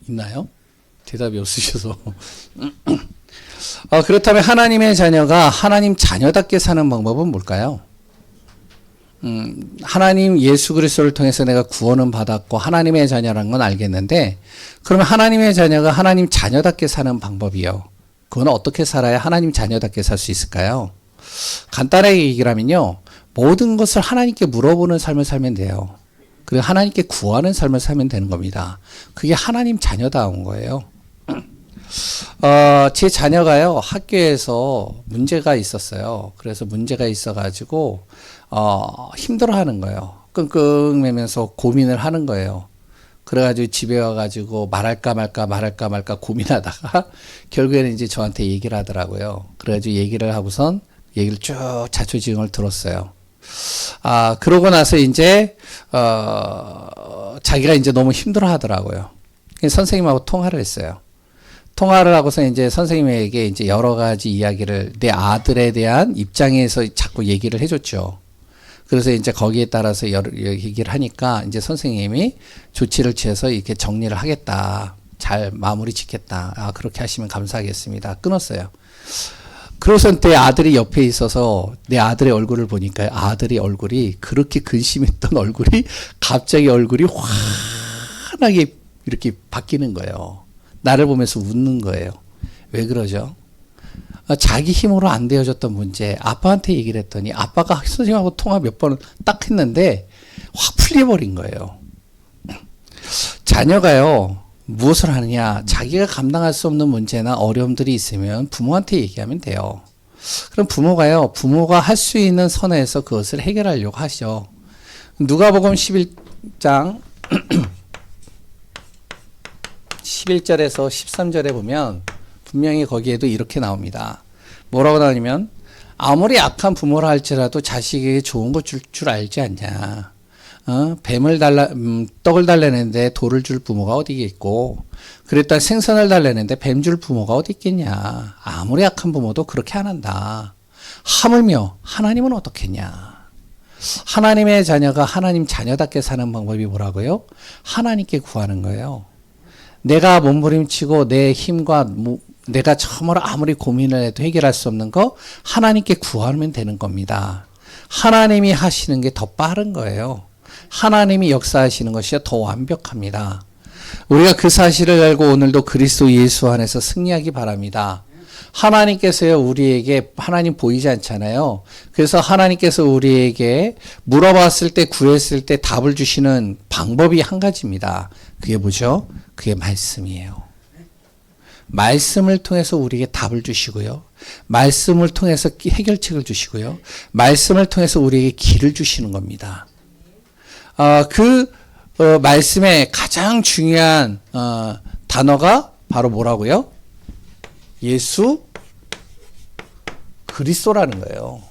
있나요? 대답이 없으셔서. 그렇다면 하나님의 자녀가 하나님 자녀답게 사는 방법은 뭘까요? 하나님 예수 그리스도를 통해서 내가 구원은 받았고 하나님의 자녀라는 건 알겠는데, 그러면 하나님의 자녀가 하나님 자녀답게 사는 방법이요, 그건 어떻게 살아야 하나님 자녀답게 살 수 있을까요? 간단하게 얘기를 하면요, 모든 것을 하나님께 물어보는 삶을 살면 돼요. 그리고 하나님께 구하는 삶을 살면 되는 겁니다. 그게 하나님 자녀다운 거예요. 제 자녀가요, 학교에서 문제가 있었어요. 그래서 문제가 있어가지고, 힘들어 하는 거예요. 끙끙매면서 고민을 하는 거예요. 그래가지고 집에 와가지고 말할까 말까 고민하다가, 결국에는 이제 저한테 얘기를 하더라고요. 그래가지고 얘기를 하고선 얘기를 쭉 자초지종을 들었어요. 그러고 나서 이제, 자기가 이제 너무 힘들어 하더라고요. 선생님하고 통화를 했어요. 통화를 하고서 이제 선생님에게 이제 여러 가지 이야기를 내 아들에 대한 입장에서 자꾸 얘기를 해줬죠. 그래서 이제 거기에 따라서 여러 얘기를 하니까 이제 선생님이 조치를 취해서 이렇게 정리를 하겠다. 잘 마무리 짓겠다. 그렇게 하시면 감사하겠습니다. 끊었어요. 그러고선 내 아들이 옆에 있어서 내 아들의 얼굴을 보니까 아들의 얼굴이, 그렇게 근심했던 얼굴이 갑자기 얼굴이 환하게 이렇게 바뀌는 거예요. 나를 보면서 웃는 거예요. 왜 그러죠? 자기 힘으로 안 되어졌던 문제, 아빠한테 얘기를 했더니 아빠가 선생님하고 통화 몇 번 딱 했는데 확 풀려버린 거예요. 자녀가요, 무엇을 하느냐, 자기가 감당할 수 없는 문제나 어려움들이 있으면 부모한테 얘기하면 돼요. 그럼 부모가 할 수 있는 선에서 그것을 해결하려고 하죠. 누가복음 11장 11절에서 13절에 보면 분명히 거기에도 이렇게 나옵니다. 뭐라고 나오냐면, 아무리 악한 부모라 할지라도 자식에게 좋은 거 줄 알지 않냐. 떡을 달래는데 돌을 줄 부모가 어디 있고, 그랬다 생선을 달래는데 뱀 줄 부모가 어디 있겠냐. 아무리 악한 부모도 그렇게 안 한다. 하물며 하나님은 어떻겠냐. 하나님의 자녀가 하나님 자녀답게 사는 방법이 뭐라고요? 하나님께 구하는 거예요. 내가 몸부림치고 내 힘과 내가 처음으로 아무리 고민을 해도 해결할 수 없는 거 하나님께 구하면 되는 겁니다. 하나님이 하시는 게 더 빠른 거예요. 하나님이 역사하시는 것이 더 완벽합니다. 우리가 그 사실을 알고 오늘도 그리스도 예수 안에서 승리하기 바랍니다. 하나님께서요, 우리에게, 하나님 보이지 않잖아요. 그래서 하나님께서 우리에게 물어봤을 때, 구했을 때 답을 주시는 방법이 한 가지입니다. 그게 뭐죠? 그게 말씀이에요. 말씀을 통해서 우리에게 답을 주시고요. 말씀을 통해서 해결책을 주시고요. 말씀을 통해서 우리에게 길을 주시는 겁니다. 말씀의 가장 중요한 단어가 바로 뭐라고요? 예수 그리스도라는 거예요.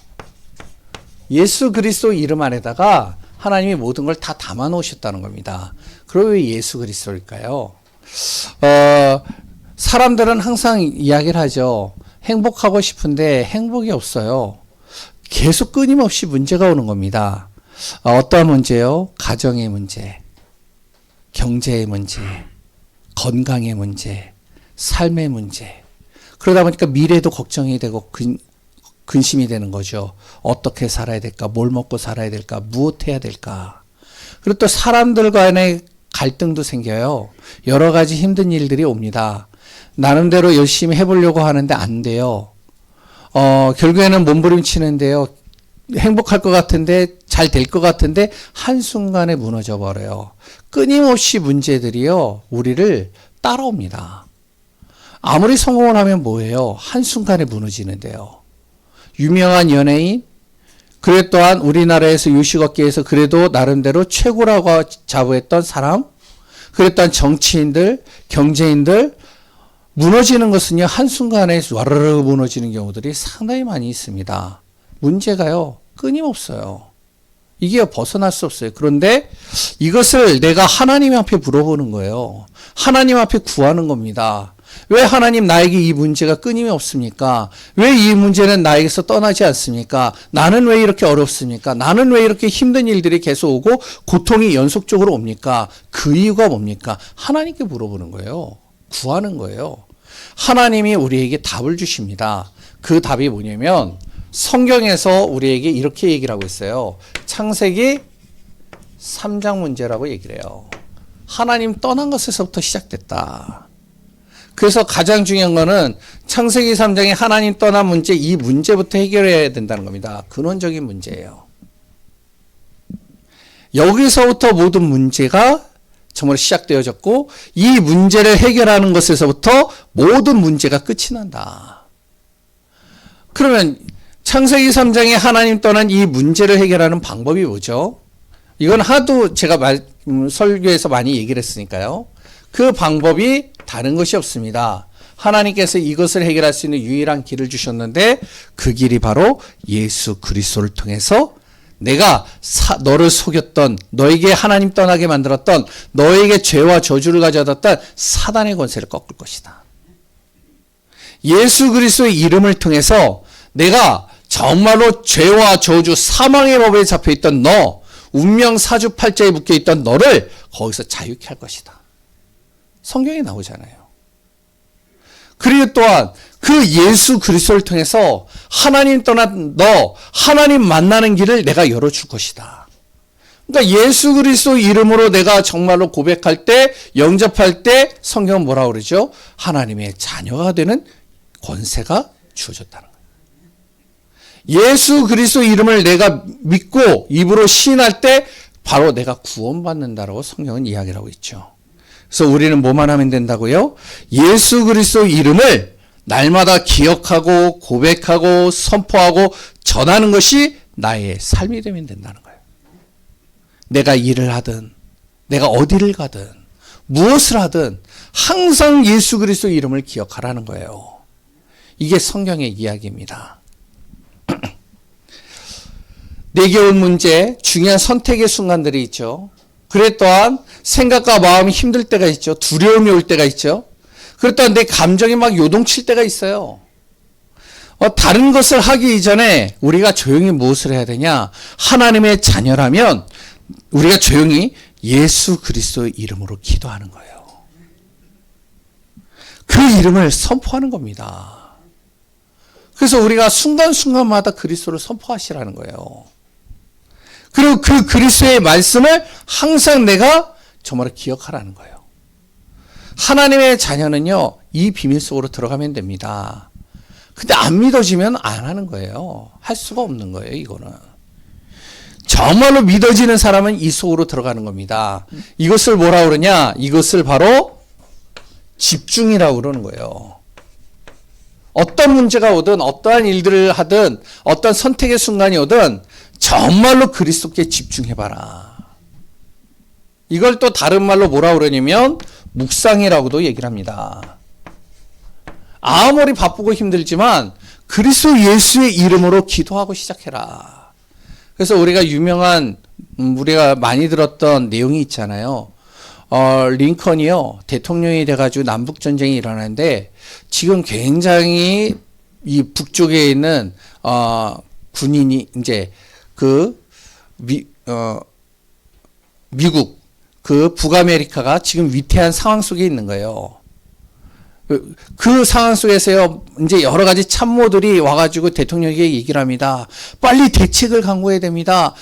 예수 그리스도 이름 안에다가 하나님이 모든 걸 다 담아 놓으셨다는 겁니다. 그럼 왜 예수 그리스도일까요? 사람들은 항상 이야기를 하죠. 행복하고 싶은데 행복이 없어요. 계속 끊임없이 문제가 오는 겁니다. 어떠한 문제요? 가정의 문제, 경제의 문제, 건강의 문제, 삶의 문제. 그러다 보니까 미래도 걱정이 되고 근심이 되는 거죠. 어떻게 살아야 될까? 뭘 먹고 살아야 될까? 무엇 해야 될까? 그리고 또 사람들 간의 갈등도 생겨요. 여러 가지 힘든 일들이 옵니다. 나름대로 열심히 해보려고 하는데 안 돼요. 결국에는 몸부림치는데요. 행복할 것 같은데, 잘 될 것 같은데 한순간에 무너져 버려요. 끊임없이 문제들이요, 우리를 따라옵니다. 아무리 성공을 하면 뭐예요? 한순간에 무너지는데요. 유명한 연예인, 그래 또한 우리나라에서 요식업계에서 그래도 나름대로 최고라고 자부했던 사람, 그래 또한 정치인들, 경제인들, 무너지는 것은요, 한순간에 와르르 무너지는 경우들이 상당히 많이 있습니다. 문제가요, 끊임없어요. 이게 벗어날 수 없어요. 그런데 이것을 내가 하나님 앞에 물어보는 거예요. 하나님 앞에 구하는 겁니다. 왜 하나님 나에게 이 문제가 끊임이 없습니까? 왜 이 문제는 나에게서 떠나지 않습니까? 나는 왜 이렇게 어렵습니까? 나는 왜 이렇게 힘든 일들이 계속 오고 고통이 연속적으로 옵니까? 그 이유가 뭡니까? 하나님께 물어보는 거예요. 구하는 거예요. 하나님이 우리에게 답을 주십니다. 그 답이 뭐냐면 성경에서 우리에게 이렇게 얘기를 하고 있어요. 창세기 3장 문제라고 얘기를 해요. 하나님 떠난 것에서부터 시작됐다. 그래서 가장 중요한 거는 창세기 3장에 하나님 떠난 문제, 이 문제부터 해결해야 된다는 겁니다. 근원적인 문제예요. 여기서부터 모든 문제가 정말 시작되어졌고 이 문제를 해결하는 것에서부터 모든 문제가 끝이 난다. 그러면 창세기 3장에 하나님 떠난 이 문제를 해결하는 방법이 뭐죠? 이건 하도 제가 설교에서 많이 얘기를 했으니까요. 그 방법이 다른 것이 없습니다. 하나님께서 이것을 해결할 수 있는 유일한 길을 주셨는데 그 길이 바로 예수 그리스도를 통해서 내가 너를 속였던, 너에게 하나님 떠나게 만들었던, 너에게 죄와 저주를 가져다던 사단의 권세를 꺾을 것이다. 예수 그리스도의 이름을 통해서 내가 정말로 죄와 저주, 사망의 법에 잡혀있던 너, 운명 사주팔자에 묶여있던 너를 거기서 자유케 할 것이다. 성경에 나오잖아요. 그리고 또한 그 예수 그리스도를 통해서 하나님 떠난 너, 하나님 만나는 길을 내가 열어줄 것이다. 그러니까 예수 그리스도 이름으로 내가 정말로 고백할 때, 영접할 때 성경은 뭐라고 그러죠? 하나님의 자녀가 되는 권세가 주어졌다는 거예요. 예수 그리스도 이름을 내가 믿고 입으로 시인할 때 바로 내가 구원받는다라고 성경은 이야기를 하고 있죠. 그래서 우리는 뭐만 하면 된다고요? 예수 그리스도 이름을 날마다 기억하고 고백하고 선포하고 전하는 것이 나의 삶이 되면 된다는 거예요. 내가 일을 하든 내가 어디를 가든 무엇을 하든 항상 예수 그리스도 이름을 기억하라는 거예요. 이게 성경의 이야기입니다. 내게 온 문제, 중요한 선택의 순간들이 있죠. 그래 또한 생각과 마음이 힘들 때가 있죠. 두려움이 올 때가 있죠. 그래 또한 내 감정이 막 요동칠 때가 있어요. 다른 것을 하기 이전에 우리가 조용히 무엇을 해야 되냐? 하나님의 자녀라면 우리가 조용히 예수 그리스도의 이름으로 기도하는 거예요. 그 이름을 선포하는 겁니다. 그래서 우리가 순간순간마다 그리스도를 선포하시라는 거예요. 그리고 그 그리스도의 말씀을 항상 내가 정말 기억하라는 거예요. 하나님의 자녀는요, 이 비밀 속으로 들어가면 됩니다. 근데 안 믿어지면 안 하는 거예요. 할 수가 없는 거예요, 이거는. 정말로 믿어지는 사람은 이 속으로 들어가는 겁니다. 이것을 뭐라 그러냐? 이것을 바로 집중이라고 그러는 거예요. 어떤 문제가 오든 어떠한 일들을 하든 어떤 선택의 순간이 오든 정말로 그리스도께 집중해봐라. 이걸 또 다른 말로 뭐라 그러냐면 묵상이라고도 얘기를 합니다. 아무리 바쁘고 힘들지만 그리스도 예수의 이름으로 기도하고 시작해라. 그래서 우리가 우리가 많이 들었던 내용이 있잖아요. 링컨이요, 대통령이 돼가지고 남북전쟁이 일어나는데 지금 굉장히 이 북쪽에 있는 군인이 이제 미국, 북아메리카가 지금 위태한 상황 속에 있는 거예요. 그 상황 속에서요, 이제 여러 가지 참모들이 와가지고 대통령에게 얘기를 합니다. 빨리 대책을 강구해야 됩니다.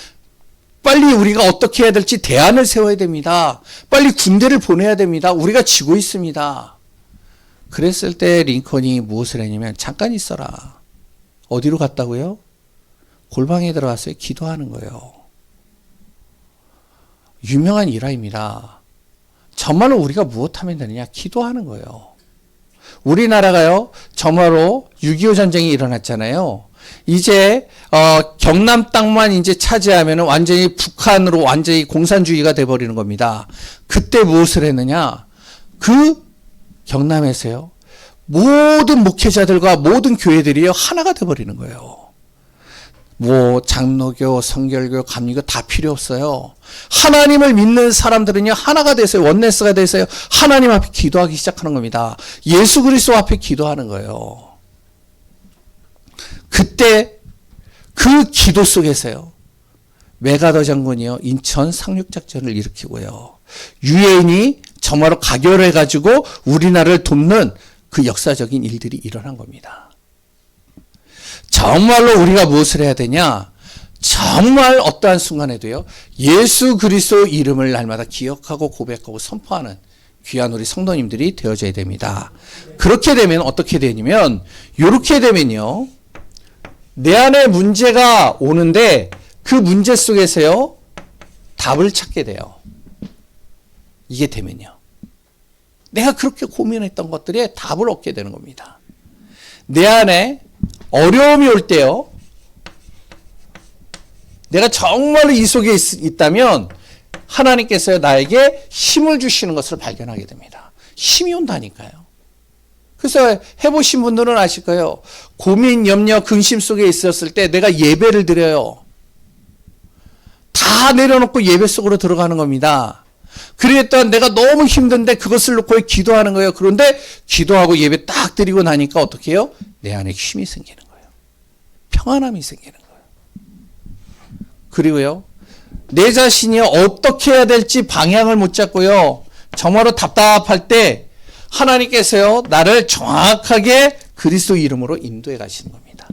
빨리 우리가 어떻게 해야 될지 대안을 세워야 됩니다. 빨리 군대를 보내야 됩니다. 우리가 지고 있습니다. 그랬을 때 링컨이 무엇을 했냐면 잠깐 있어라. 어디로 갔다고요? 골방에 들어갔어요. 기도하는 거예요. 유명한 일화입니다. 정말로 우리가 무엇하면 되느냐? 기도하는 거예요. 우리나라가요, 정말로 6.25 전쟁이 일어났잖아요. 이제 경남 땅만 이제 차지하면 완전히 북한으로 완전히 공산주의가 돼버리는 겁니다. 그때 무엇을 했느냐? 그 경남에서요, 모든 목회자들과 모든 교회들이요 하나가 돼버리는 거예요. 뭐 장로교, 성결교, 감리교 다 필요 없어요. 하나님을 믿는 사람들은요 하나가 돼서요, 원네스가 돼서요 하나님 앞에 기도하기 시작하는 겁니다. 예수 그리스도 앞에 기도하는 거예요. 그때 그 기도 속에서요 메가더 장군이요 인천 상륙작전을 일으키고요 유엔이 정말로 가결해가지고 우리나라를 돕는 그 역사적인 일들이 일어난 겁니다. 정말로 우리가 무엇을 해야 되냐? 정말 어떠한 순간에도요 예수 그리스도 이름을 날마다 기억하고 고백하고 선포하는 귀한 우리 성도님들이 되어져야 됩니다. 그렇게 되면 어떻게 되냐면, 이렇게 되면요 내 안에 문제가 오는데 그 문제 속에서요 답을 찾게 돼요. 이게 되면요 내가 그렇게 고민했던 것들에 답을 얻게 되는 겁니다. 내 안에 어려움이 올 때요 내가 정말로 이 속에 있다면 하나님께서 나에게 힘을 주시는 것을 발견하게 됩니다. 힘이 온다니까요. 그래서 해보신 분들은 아실 거예요. 고민, 염려, 근심 속에 있었을 때 내가 예배를 드려요. 다 내려놓고 예배 속으로 들어가는 겁니다. 그랬던 내가 너무 힘든데 그것을 놓고 기도하는 거예요. 그런데 기도하고 예배 딱 드리고 나니까 어떻게 해요? 내 안에 힘이 생기는 거예요. 평안함이 생기는 거예요. 그리고요 내 자신이 어떻게 해야 될지 방향을 못 잡고요 정말로 답답할 때 하나님께서요 나를 정확하게 그리스도 이름으로 인도해 가시는 겁니다.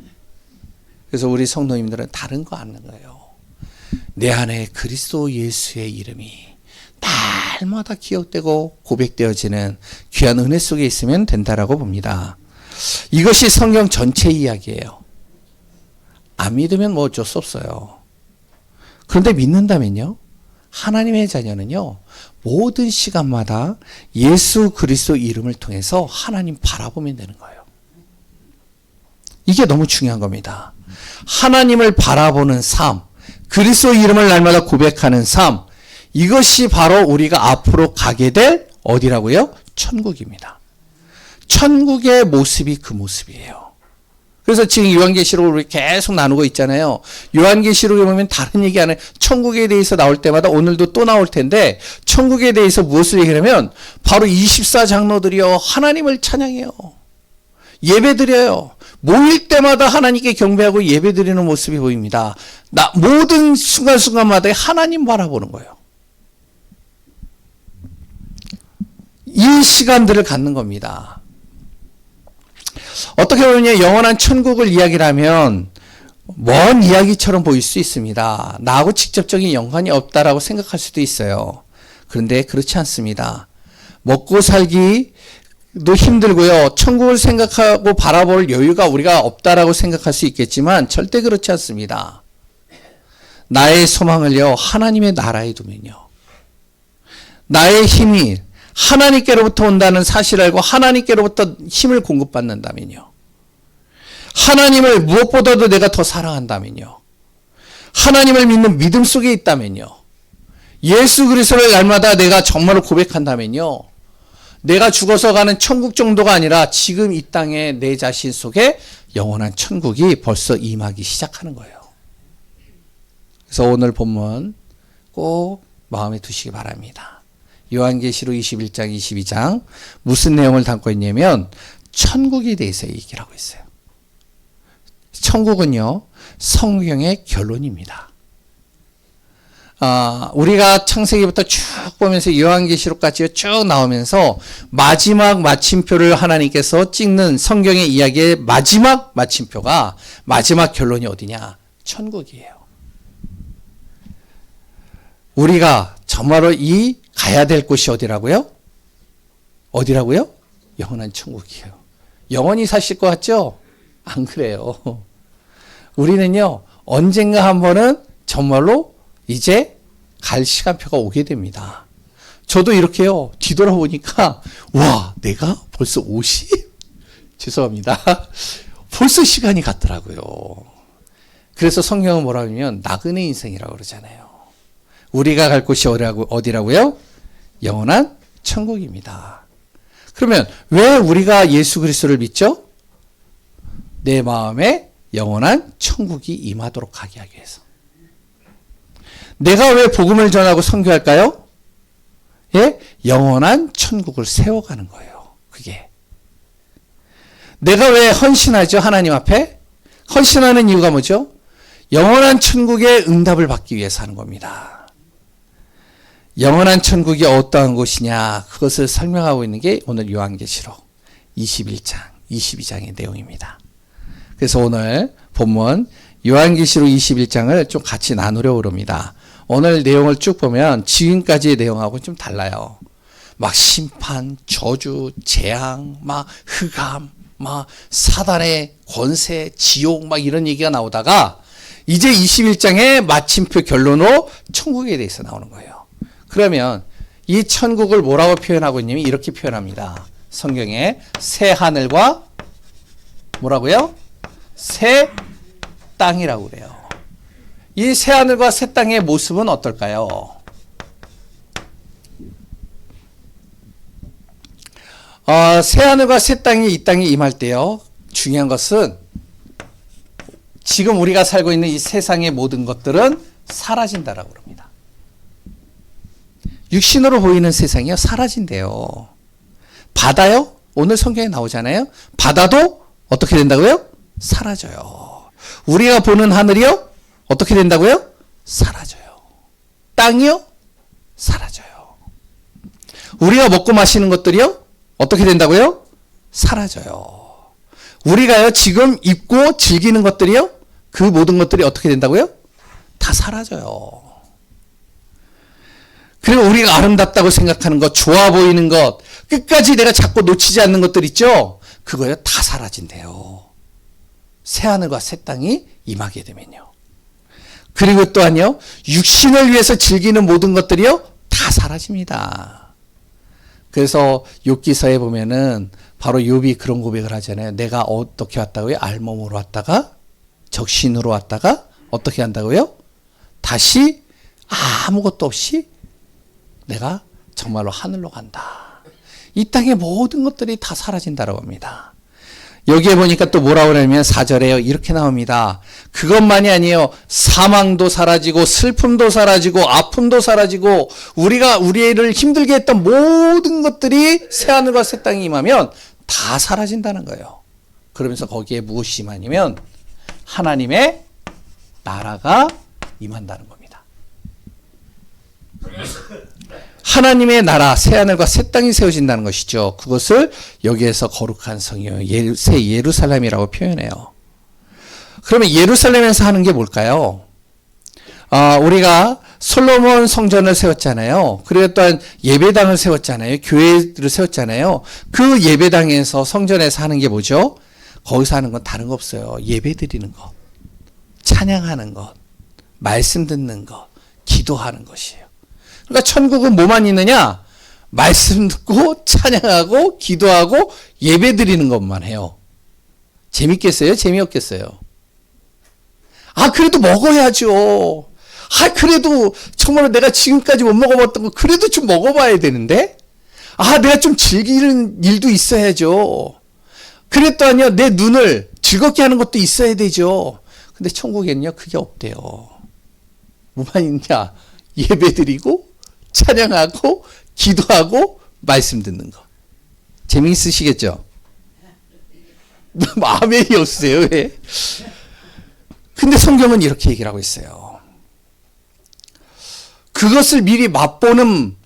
그래서 우리 성도님들은 다른 거 아는 거예요. 내 안에 그리스도 예수의 이름이 날마다 기억되고 고백되어지는 귀한 은혜 속에 있으면 된다라고 봅니다. 이것이 성경 전체 이야기예요. 안 믿으면 뭐 어쩔 수 없어요. 그런데 믿는다면요 하나님의 자녀는요 모든 시간마다 예수 그리스도 이름을 통해서 하나님 바라보면 되는 거예요. 이게 너무 중요한 겁니다. 하나님을 바라보는 삶, 그리스도 이름을 날마다 고백하는 삶, 이것이 바로 우리가 앞으로 가게 될 어디라고요? 천국입니다. 천국의 모습이 그 모습이에요. 그래서 지금 요한계시록을 우리 계속 나누고 있잖아요. 요한계시록에 보면 다른 얘기 안 해요. 천국에 대해서 나올 때마다 오늘도 또 나올 텐데 천국에 대해서 무엇을 얘기하냐면 바로 24장로들이요 하나님을 찬양해요. 예배드려요. 모일 때마다 하나님께 경배하고 예배드리는 모습이 보입니다. 모든 순간순간마다 하나님 바라보는 거예요. 이 시간들을 갖는 겁니다. 어떻게 보면 영원한 천국을 이야기를 하면 먼 이야기처럼 보일 수 있습니다. 나하고 직접적인 연관이 없다라고 생각할 수도 있어요. 그런데 그렇지 않습니다. 먹고 살기도 힘들고요. 천국을 생각하고 바라볼 여유가 우리가 없다라고 생각할 수 있겠지만 절대 그렇지 않습니다. 나의 소망을요 하나님의 나라에 두면요 나의 힘이 하나님께로부터 온다는 사실을 알고 하나님께로부터 힘을 공급받는다면요 하나님을 무엇보다도 내가 더 사랑한다면요 하나님을 믿는 믿음 속에 있다면요 예수 그리스도를 날마다 내가 정말로 고백한다면요 내가 죽어서 가는 천국 정도가 아니라 지금 이 땅에 내 자신 속에 영원한 천국이 벌써 임하기 시작하는 거예요. 그래서 오늘 본문 꼭 마음에 두시기 바랍니다. 요한계시록 21장, 22장 무슨 내용을 담고 있냐면 천국에 대해서 얘기를 하고 있어요. 천국은요 성경의 결론입니다. 우리가 창세기부터 쭉 보면서 요한계시록까지 쭉 나오면서 마지막 마침표를 하나님께서 찍는 성경의 이야기의 마지막 마침표가 마지막 결론이 어디냐? 천국이에요. 우리가 정말로 이 가야 될 곳이 어디라고요? 어디라고요? 영원한 천국이에요. 영원히 사실 것 같죠? 안 그래요. 우리는요 언젠가 한 번은 정말로 이제 갈 시간표가 오게 됩니다. 저도 이렇게요 뒤돌아보니까 와 내가 벌써 50? 죄송합니다. 벌써 시간이 갔더라고요. 그래서 성경은 뭐라 하면 나그네 인생이라고 그러잖아요. 우리가 갈 곳이 어디라고요? 영원한 천국입니다. 그러면 왜 우리가 예수 그리스도를 믿죠? 내 마음에 영원한 천국이 임하도록 하게 하기 위해서. 내가 왜 복음을 전하고 선교할까요? 예? 영원한 천국을 세워가는 거예요. 그게. 내가 왜 헌신하죠? 하나님 앞에? 헌신하는 이유가 뭐죠? 영원한 천국의 응답을 받기 위해서 하는 겁니다. 영원한 천국이 어떠한 곳이냐, 그것을 설명하고 있는 게 오늘 요한계시록 21장, 22장의 내용입니다. 그래서 오늘 본문 요한계시록 21장을 좀 같이 나누려고 합니다. 오늘 내용을 쭉 보면 지금까지의 내용하고 좀 달라요. 막 심판, 저주, 재앙, 막 흑암, 막 사단의 권세, 지옥 막 이런 얘기가 나오다가 이제 21장의 마침표 결론으로 천국에 대해서 나오는 거예요. 그러면 이 천국을 뭐라고 표현하고 있냐면 이렇게 표현합니다. 성경에 새 하늘과 뭐라고요? 새 땅이라고 그래요. 이 새 하늘과 새 땅의 모습은 어떨까요? 새 하늘과 새 땅이 이 땅에 임할 때요. 중요한 것은 지금 우리가 살고 있는 이 세상의 모든 것들은 사라진다라고 그럽니다. 육신으로 보이는 세상이요. 사라진대요. 바다요? 오늘 성경에 나오잖아요. 바다도 어떻게 된다고요? 사라져요. 우리가 보는 하늘이요? 어떻게 된다고요? 사라져요. 땅이요? 사라져요. 우리가 먹고 마시는 것들이요? 어떻게 된다고요? 사라져요. 우리가요, 지금 입고 즐기는 것들이요? 그 모든 것들이 어떻게 된다고요? 다 사라져요. 그리고 우리가 아름답다고 생각하는 것, 좋아 보이는 것, 끝까지 내가 자꾸 놓치지 않는 것들 있죠? 그거요, 다 사라진대요. 새하늘과 새 땅이 임하게 되면요. 그리고 또한요, 육신을 위해서 즐기는 모든 것들이요, 다 사라집니다. 그래서 욥기서에 보면은 바로 욥이 그런 고백을 하잖아요. 내가 어떻게 왔다고요? 알몸으로 왔다가 적신으로 왔다가 어떻게 한다고요? 다시 아무것도 없이 내가 정말로 하늘로 간다. 이 땅의 모든 것들이 다 사라진다고 합니다. 여기에 보니까 또 뭐라고 그러냐면 4절에요. 이렇게 나옵니다. 그것만이 아니에요. 사망도 사라지고 슬픔도 사라지고 아픔도 사라지고 우리를 힘들게 했던 모든 것들이 새하늘과 새 땅이 임하면 다 사라진다는 거예요. 그러면서 거기에 무엇이 임하냐면 하나님의 나라가 임한다는 겁니다. 하나님의 나라, 새하늘과 새 땅이 세워진다는 것이죠. 그것을 여기에서 거룩한 성이요, 새 예루살렘이라고 표현해요. 그러면 예루살렘에서 하는 게 뭘까요? 우리가 솔로몬 성전을 세웠잖아요. 그리고 또한 예배당을 세웠잖아요. 교회를 세웠잖아요. 그 예배당에서 성전에서 하는 게 뭐죠? 거기서 하는 건 다른 거 없어요. 예배 드리는 것, 찬양하는 것, 말씀 듣는 것, 기도하는 것이에요. 그러니까 천국은 뭐만 있느냐? 말씀 듣고 찬양하고 기도하고 예배 드리는 것만 해요. 재밌겠어요? 재미없겠어요? 그래도 먹어야죠. 그래도 정말 내가 지금까지 못 먹어봤던 거 그래도 좀 먹어봐야 되는데? 내가 좀 즐기는 일도 있어야죠. 그랬더니요, 내 눈을 즐겁게 하는 것도 있어야 되죠. 근데 천국에는요, 그게 없대요. 뭐만 있냐? 예배 드리고 찬양하고 기도하고 말씀 듣는 거. 재미있으시겠죠? 아멘이 없으세요? 왜? 근데 성경은 이렇게 얘기를 하고 있어요. 그것을 미리 맛보는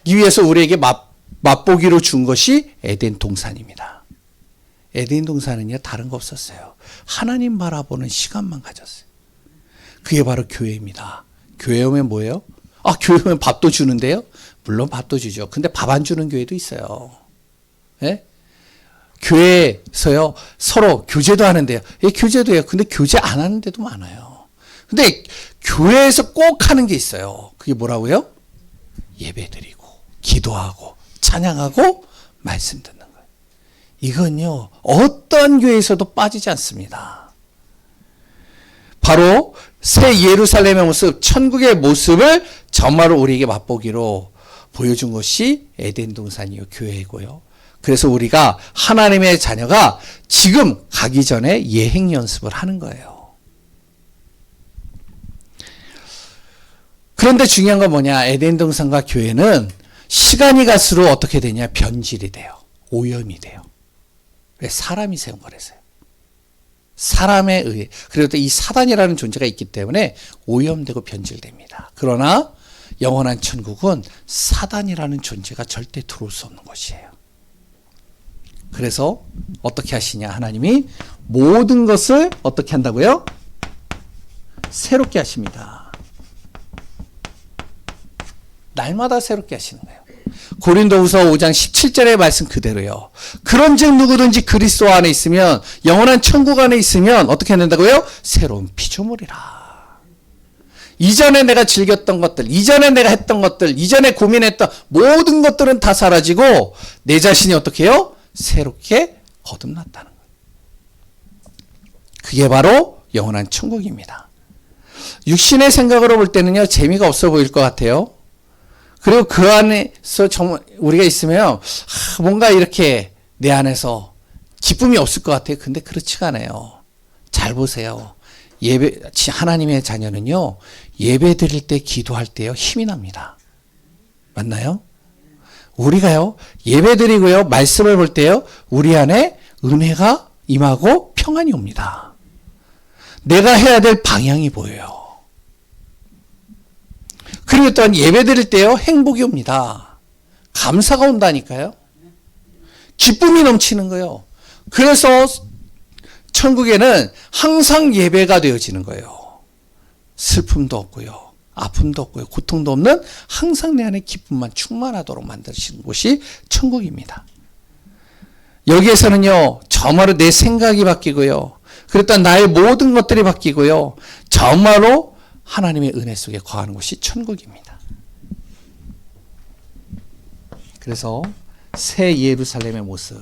위해서 우리에게 맛보기로 준 것이 에덴 동산입니다. 에덴 동산은요, 다른 거 없었어요. 하나님 바라보는 시간만 가졌어요. 그게 바로 교회입니다. 교회 오면 뭐예요? 교회 오면 밥도 주는데요? 물론 밥도 주죠. 근데 밥 안 주는 교회도 있어요. 예? 교회에서요, 서로 교제도 하는데요. 예, 교제도 해요. 근데 교제 안 하는 데도 많아요. 근데 교회에서 꼭 하는 게 있어요. 그게 뭐라고요? 예배 드리고, 기도하고, 찬양하고, 말씀 듣는 거예요. 이건요, 어떤 교회에서도 빠지지 않습니다. 바로 새 예루살렘의 모습, 천국의 모습을 정말로 우리에게 맛보기로 보여준 것이 에덴 동산이요, 교회이고요. 그래서 우리가 하나님의 자녀가 지금 가기 전에 예행 연습을 하는 거예요. 그런데 중요한 건 뭐냐? 에덴 동산과 교회는 시간이 갈수록 어떻게 되냐? 변질이 돼요. 오염이 돼요. 왜? 사람이 세운 거라서요. 사람에 의해. 그리고 또 이 사단이라는 존재가 있기 때문에 오염되고 변질됩니다. 그러나 영원한 천국은 사단이라는 존재가 절대 들어올 수 없는 것이에요. 그래서 어떻게 하시냐? 하나님이 모든 것을 어떻게 한다고요? 새롭게 하십니다. 날마다 새롭게 하시는 거예요. 고린도후서 5장 17절의 말씀 그대로요. 그런즉 누구든지 그리스도 안에 있으면, 영원한 천국 안에 있으면 어떻게 된다고요? 새로운 피조물이라. 이전에 내가 즐겼던 것들, 이전에 내가 했던 것들, 이전에 고민했던 모든 것들은 다 사라지고 내 자신이 어떻게 해요? 새롭게 거듭났다는 거예요. 그게 바로 영원한 천국입니다. 육신의 생각으로 볼 때는요, 재미가 없어 보일 것 같아요. 그리고 그 안에서 정말 우리가 있으면 뭔가 이렇게 내 안에서 기쁨이 없을 것 같아요. 근데 그렇지가 않아요. 잘 보세요. 하나님의 자녀는요, 예배 드릴 때, 기도할 때요, 힘이 납니다. 맞나요? 우리가요, 예배 드리고요, 말씀을 볼 때요, 우리 안에 은혜가 임하고 평안이 옵니다. 내가 해야 될 방향이 보여요. 그리고 또한 예배 드릴 때요, 행복이 옵니다. 감사가 온다니까요. 기쁨이 넘치는 거예요. 그래서 천국에는 항상 예배가 되어지는 거예요. 슬픔도 없고요, 아픔도 없고요, 고통도 없는 항상 내 안에 기쁨만 충만하도록 만드시는 곳이 천국입니다. 여기에서는요, 정말로 내 생각이 바뀌고요, 그랬던 나의 모든 것들이 바뀌고요, 정말로 하나님의 은혜 속에 거하는 곳이 천국입니다. 그래서 새 예루살렘의 모습,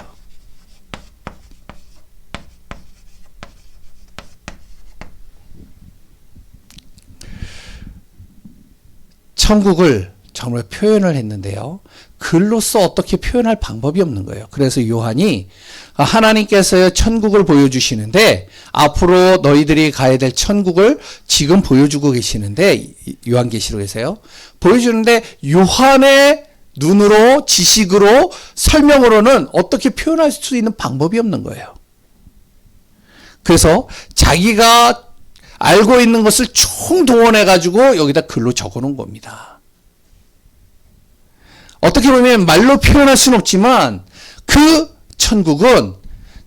천국을 정말 표현을 했는데요, 글로써 어떻게 표현할 방법이 없는 거예요. 그래서 요한이 하나님께서요, 천국을 보여주시는데 앞으로 너희들이 가야 될 천국을 지금 보여주고 계시는데, 요한계시록에서요 보여주는데, 요한의 눈으로, 지식으로, 설명으로는 어떻게 표현할 수 있는 방법이 없는 거예요. 그래서 자기가 알고 있는 것을 총동원해가지고 여기다 글로 적어놓은 겁니다. 어떻게 보면 말로 표현할 수는 없지만 그 천국은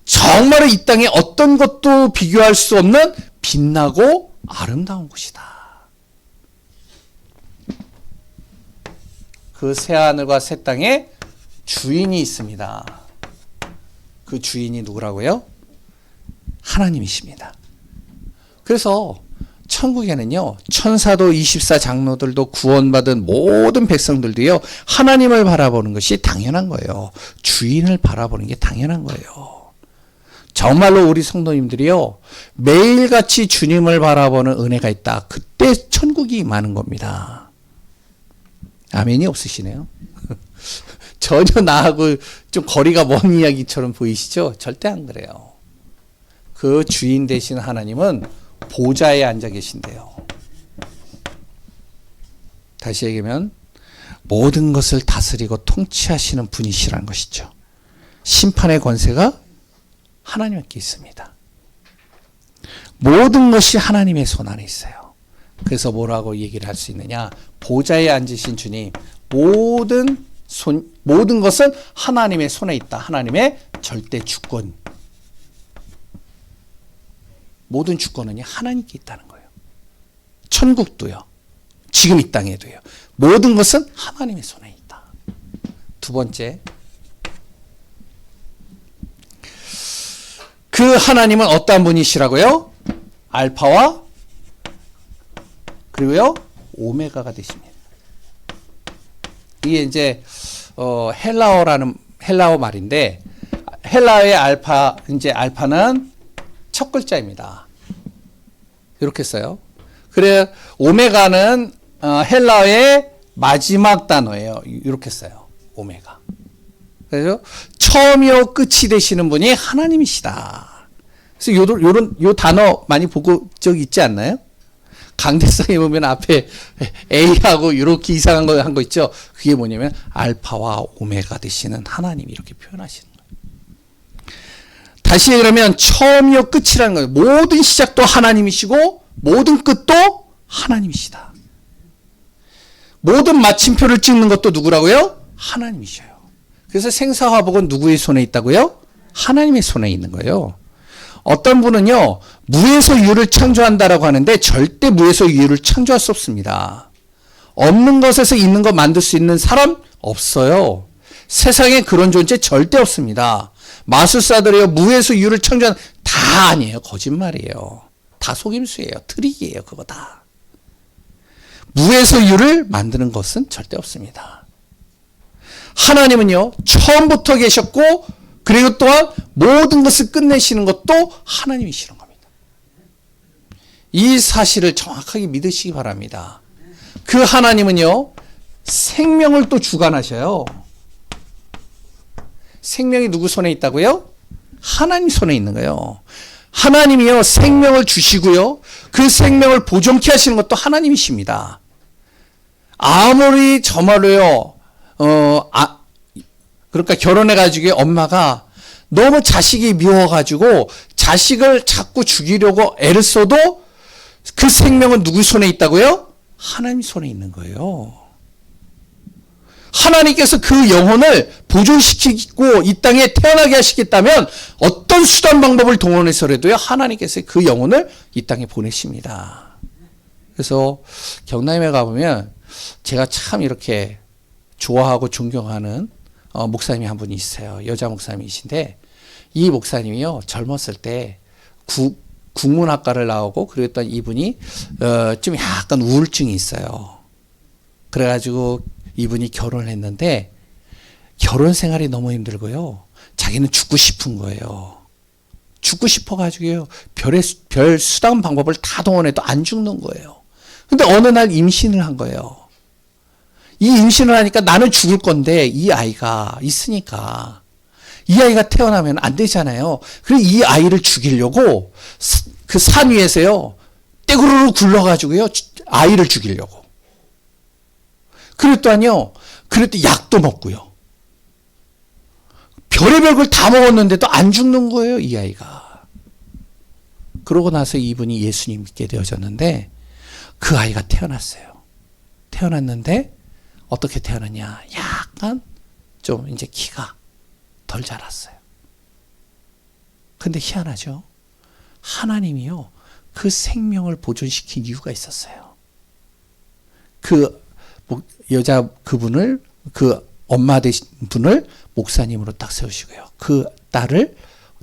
정말로 이 땅에 어떤 것도 비교할 수 없는 빛나고 아름다운 곳이다. 그 새하늘과 새 땅에 주인이 있습니다. 그 주인이 누구라고요? 하나님이십니다. 그래서 천국에는요, 천사도 24장로들도 구원받은 모든 백성들도요, 하나님을 바라보는 것이 당연한 거예요. 주인을 바라보는 게 당연한 거예요. 정말로 우리 성도님들이요, 매일같이 주님을 바라보는 은혜가 있다. 그때 천국이 임하는 겁니다. 아멘이 없으시네요. 전혀 나하고 좀 거리가 먼 이야기처럼 보이시죠? 절대 안 그래요. 그 주인 되신 하나님은 보좌에 앉아 계신대요. 다시 얘기하면 모든 것을 다스리고 통치하시는 분이시라는 것이죠. 심판의 권세가 하나님께 있습니다. 모든 것이 하나님의 손 안에 있어요. 그래서 뭐라고 얘기를 할 수 있느냐? 보좌에 앉으신 주님, 모든 것은 하나님의 손에 있다. 하나님의 절대 주권. 모든 주권은 하나님께 있다는 거예요. 천국도요, 지금 이 땅에도요, 모든 것은 하나님의 손에 있다. 두 번째, 그 하나님은 어떠한 분이시라고요? 알파와 그리고요 오메가가 되십니다. 이게 이제 헬라어 말인데, 헬라어의 알파는 첫 글자입니다. 이렇게 써요. 그래, 오메가는 헬라어의 마지막 단어예요. 이렇게 써요. 오메가. 그래서 처음이요 끝이 되시는 분이 하나님이시다. 그래서 요 단어 많이 보고 적 있지 않나요? 강대상에 보면 앞에 A하고 이렇게 이상한 거 한 거 있죠. 그게 뭐냐면 알파와 오메가 되시는 하나님 이렇게 표현하시는 거예요. 다시 그러면 처음이요 끝이라는 거예요. 모든 시작도 하나님이시고 모든 끝도 하나님이시다. 모든 마침표를 찍는 것도 누구라고요? 하나님이셔요. 그래서 생사화복은 누구의 손에 있다고요? 하나님의 손에 있는 거예요. 어떤 분은요, 무에서 유를 창조한다라고 하는데 절대 무에서 유를 창조할 수 없습니다. 없는 것에서 있는 것 만들 수 있는 사람 없어요. 세상에 그런 존재 절대 없습니다. 마술사들이요, 무에서 유를 창조한 다 아니에요. 거짓말이에요. 다 속임수예요. 트릭이에요. 그거 다. 무에서 유를 만드는 것은 절대 없습니다. 하나님은요, 처음부터 계셨고, 그리고 또한 모든 것을 끝내시는 것도 하나님이시는 겁니다. 이 사실을 정확하게 믿으시기 바랍니다. 그 하나님은요, 생명을 또 주관하셔요. 생명이 누구 손에 있다고요? 하나님 손에 있는 거예요. 하나님이요, 생명을 주시고요, 그 생명을 보존케 하시는 것도 하나님이십니다. 아무리 정말로요, 그러니까 결혼해가지고 엄마가 너무 자식이 미워가지고 자식을 자꾸 죽이려고 애를 써도 그 생명은 누구 손에 있다고요? 하나님 손에 있는 거예요. 하나님께서 그 영혼을 보존시키고 이 땅에 태어나게 하시겠다면 어떤 수단 방법을 동원해서라도요, 하나님께서 그 영혼을 이 땅에 보내십니다. 그래서 경남에 가보면 제가 참 이렇게 좋아하고 존경하는 목사님이 한 분이 있어요. 여자 목사님이신데 이 목사님이요, 젊었을 때 국문학과를 나오고 그랬던 이분이 좀 약간 우울증이 있어요. 그래가지고 이분이 결혼을 했는데 결혼 생활이 너무 힘들고요, 자기는 죽고 싶은 거예요. 죽고 싶어가지고요, 별 수단 방법을 다 동원해도 안 죽는 거예요. 근데 어느 날 임신을 한 거예요. 이 임신을 하니까 나는 죽을 건데 이 아이가 있으니까 이 아이가 태어나면 안 되잖아요. 그래서 이 아이를 죽이려고 그 산 위에서요, 떼구르르 굴러가지고요, 아이를 죽이려고. 그랬더니요, 그랬더니 약도 먹고요. 별의별 걸 다 먹었는데도 안 죽는 거예요, 이 아이가. 그러고 나서 이분이 예수님 믿게 되어졌는데 그 아이가 태어났어요. 태어났는데 어떻게 태어났냐? 약간 좀 이제 키가 덜 자랐어요. 근데 희한하죠? 하나님이요, 그 생명을 보존시킨 이유가 있었어요. 그 그분을, 그 엄마 되신 분을 목사님으로 딱 세우시고요, 그 딸을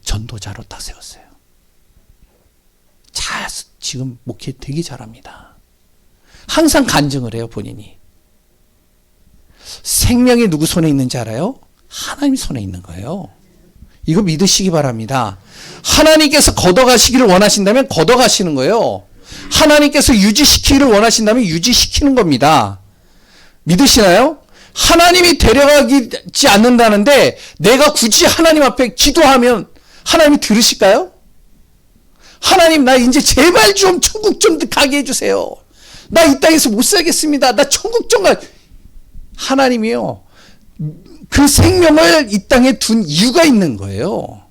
전도자로 딱 세웠어요. 지금 목회 되게 잘합니다. 항상 간증을 해요, 본인이. 생명이 누구 손에 있는지 알아요? 하나님 손에 있는 거예요. 이거 믿으시기 바랍니다. 하나님께서 걷어가시기를 원하신다면 걷어가시는 거예요. 하나님께서 유지시키기를 원하신다면 유지시키는 겁니다. 믿으시나요? 하나님이 데려가지 않는다는데 내가 굳이 하나님 앞에 기도하면 하나님이 들으실까요? 하나님, 나 이제 제발 좀 천국 좀 가게 해주세요. 나 이 땅에서 못 살겠습니다. 나 천국 좀 가. 하나님이요, 그 생명을 이 땅에 둔 이유가 있는 거예요.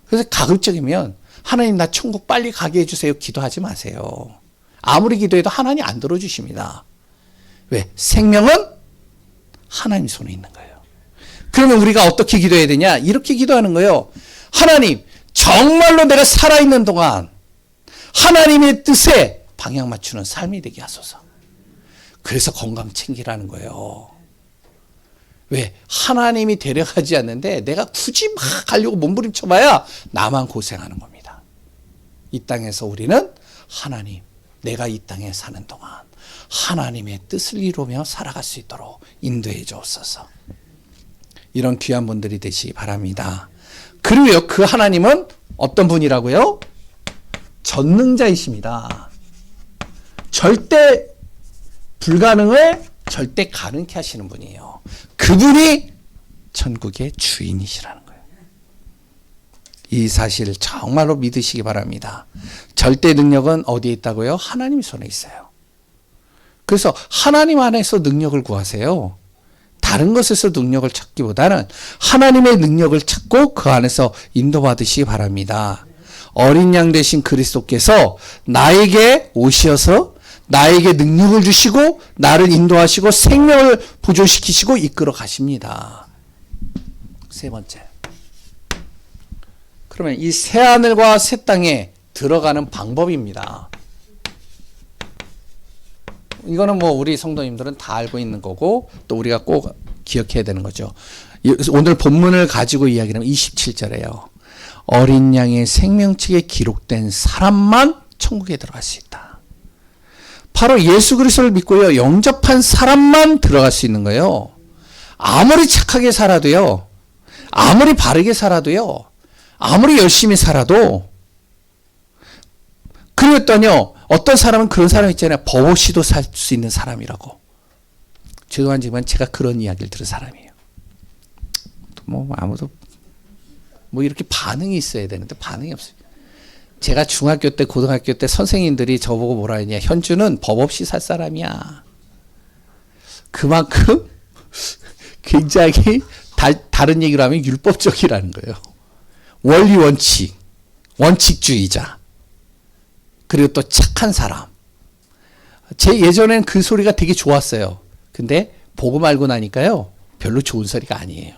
그래서 가급적이면 하나님, 나 천국 빨리 가게 해주세요 기도하지 마세요. 아무리 기도해도 하나님 안 들어주십니다. 왜? 생명은 하나님 손에 있는 거예요. 그러면 우리가 어떻게 기도해야 되냐? 이렇게 기도하는 거예요. 하나님, 정말로 내가 살아있는 동안 하나님의 뜻에 방향 맞추는 삶이 되게 하소서. 그래서 건강 챙기라는 거예요. 왜? 하나님이 데려가지 않는데 내가 굳이 막 가려고 몸부림쳐봐야 나만 고생하는 겁니다. 이 땅에서 우리는 하나님, 내가 이 땅에 사는 동안 하나님의 뜻을 이루며 살아갈 수 있도록 인도해 주옵소서. 이런 귀한 분들이 되시기 바랍니다. 그리고요, 그 하나님은 어떤 분이라고요? 전능자이십니다. 절대 불가능을 절대 가능케 하시는 분이에요. 그분이 천국의 주인이시라는 거예요. 이 사실 정말로 믿으시기 바랍니다. 절대 능력은 어디에 있다고요? 하나님 손에 있어요. 그래서 하나님 안에서 능력을 구하세요. 다른 것에서 능력을 찾기보다는 하나님의 능력을 찾고 그 안에서 인도받으시기 바랍니다. 어린 양 되신 그리스도께서 나에게 오셔서 나에게 능력을 주시고 나를 인도하시고 생명을 보존시키시고 이끌어 가십니다. 세 번째. 그러면 이 새하늘과 새 땅에 들어가는 방법입니다. 이거는 뭐 우리 성도님들은 다 알고 있는 거고 또 우리가 꼭 기억해야 되는 거죠. 오늘 본문을 가지고 이야기하면 27절에요. 어린 양의 생명책에 기록된 사람만 천국에 들어갈 수 있다. 바로 예수 그리스도를 믿고요. 영접한 사람만 들어갈 수 있는 거예요. 아무리 착하게 살아도요. 아무리 바르게 살아도요. 아무리 열심히 살아도 그랬더니요. 어떤 사람은 그런 사람 있잖아요. 법 없이도 살 수 있는 사람이라고. 죄송하지만 제가 그런 이야기를 들은 사람이에요. 아무도 이렇게 반응이 있어야 되는데 반응이 없어요. 제가 중학교 때 고등학교 때 선생님들이 저보고 뭐라 했냐. 현주는 법 없이 살 사람이야. 그만큼 굉장히 다른 얘기로 하면 율법적이라는 거예요. 원리 원칙주의자. 그리고 또 착한 사람. 제 예전엔 그 소리가 되게 좋았어요. 근데 보고 말고 나니까요. 별로 좋은 소리가 아니에요.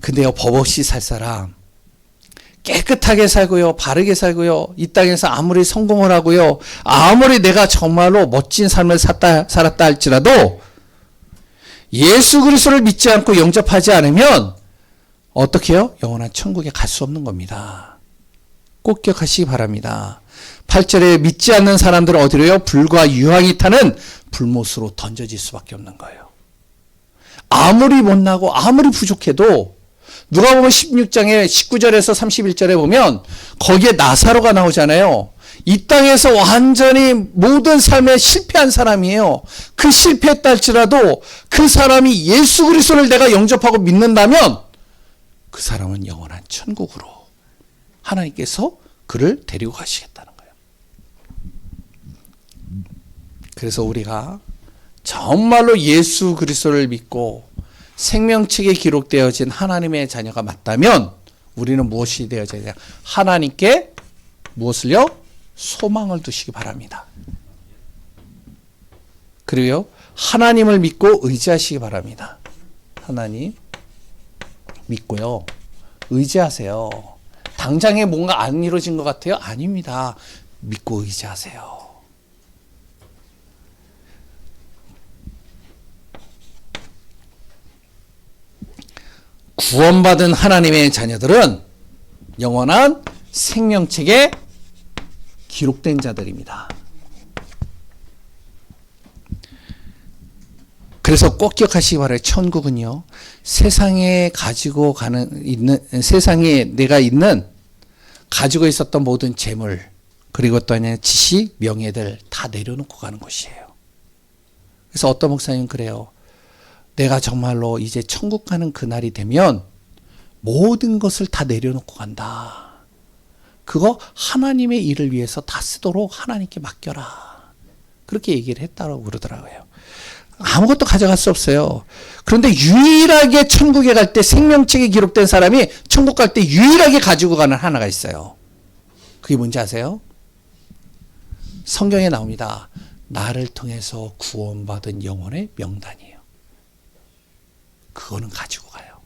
근데요. 법 없이 살 사람. 깨끗하게 살고요. 바르게 살고요. 이 땅에서 아무리 성공을 하고요. 아무리 내가 정말로 멋진 삶을 살았다 할지라도 예수 그리스도를 믿지 않고 영접하지 않으면 어떻게 해요? 영원한 천국에 갈 수 없는 겁니다. 꼭 기억하시기 바랍니다. 8절에 믿지 않는 사람들은 어디로요? 불과 유황이 타는 불못으로 던져질 수밖에 없는 거예요. 아무리 못나고 아무리 부족해도 누가 보면 16장에 19절에서 31절에 보면 거기에 나사로가 나오잖아요. 이 땅에서 완전히 모든 삶에 실패한 사람이에요. 그 실패했다 할지라도 그 사람이 예수 그리스도를 내가 영접하고 믿는다면 그 사람은 영원한 천국으로 하나님께서 그를 데리고 가시겠다는 거예요. 그래서 우리가 정말로 예수 그리스도를 믿고 생명책에 기록되어진 하나님의 자녀가 맞다면 우리는 무엇이 되어져야 되냐? 하나님께 무엇을요? 소망을 두시기 바랍니다. 그리고요, 하나님을 믿고 의지하시기 바랍니다. 하나님 믿고요, 의지하세요. 당장에 뭔가 안 이루어진 것 같아요? 아닙니다. 믿고 의지하세요. 구원받은 하나님의 자녀들은 영원한 생명책에 기록된 자들입니다. 그래서 꼭 기억하시기 바라요. 천국은요, 세상에 내가 가지고 있었던 모든 재물, 그리고 또 지식, 명예들 다 내려놓고 가는 곳이에요. 그래서 어떤 목사님은 그래요. 내가 정말로 이제 천국 가는 그날이 되면 모든 것을 다 내려놓고 간다. 그거 하나님의 일을 위해서 다 쓰도록 하나님께 맡겨라. 그렇게 얘기를 했다고 그러더라고요. 아무것도 가져갈 수 없어요. 그런데 유일하게 천국에 갈 때 생명책에 기록된 사람이 천국 갈 때 유일하게 가지고 가는 하나가 있어요. 그게 뭔지 아세요? 성경에 나옵니다. 나를 통해서 구원받은 영혼의 명단이에요. 그거는 가지고 가요.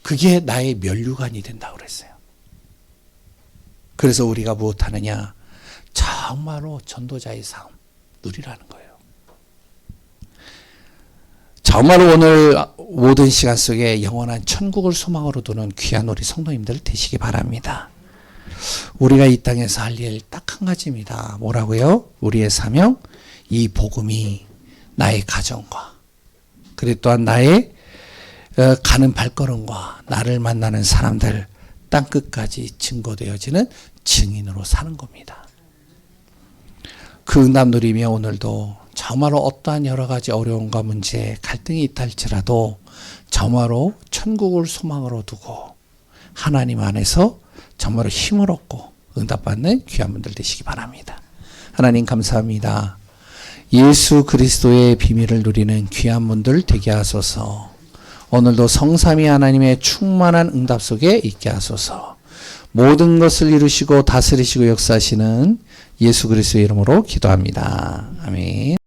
그게 나의 면류관이 된다고 그랬어요. 그래서 우리가 무엇하느냐? 정말로 전도자의 삶 누리라는 거예요. 정말로 오늘 모든 시간 속에 영원한 천국을 소망으로 두는 귀한 우리 성도님들 되시기 바랍니다. 우리가 이 땅에서 할 일 딱 한 가지입니다. 뭐라고요? 우리의 사명, 이 복음이 나의 가정과 그리고 또한 나의 가는 발걸음과 나를 만나는 사람들 땅끝까지 증거되어지는 증인으로 사는 겁니다. 그 응답 누리며 오늘도 정말로 어떠한 여러 가지 어려움과 문제, 갈등이 있다 할지라도 정말로 천국을 소망으로 두고 하나님 안에서 정말로 힘을 얻고 응답받는 귀한 분들 되시기 바랍니다. 하나님 감사합니다. 예수 그리스도의 비밀을 누리는 귀한 분들 되게 하소서. 오늘도 성삼위 하나님의 충만한 응답 속에 있게 하소서. 모든 것을 이루시고 다스리시고 역사하시는 예수 그리스도의 이름으로 기도합니다. 아멘.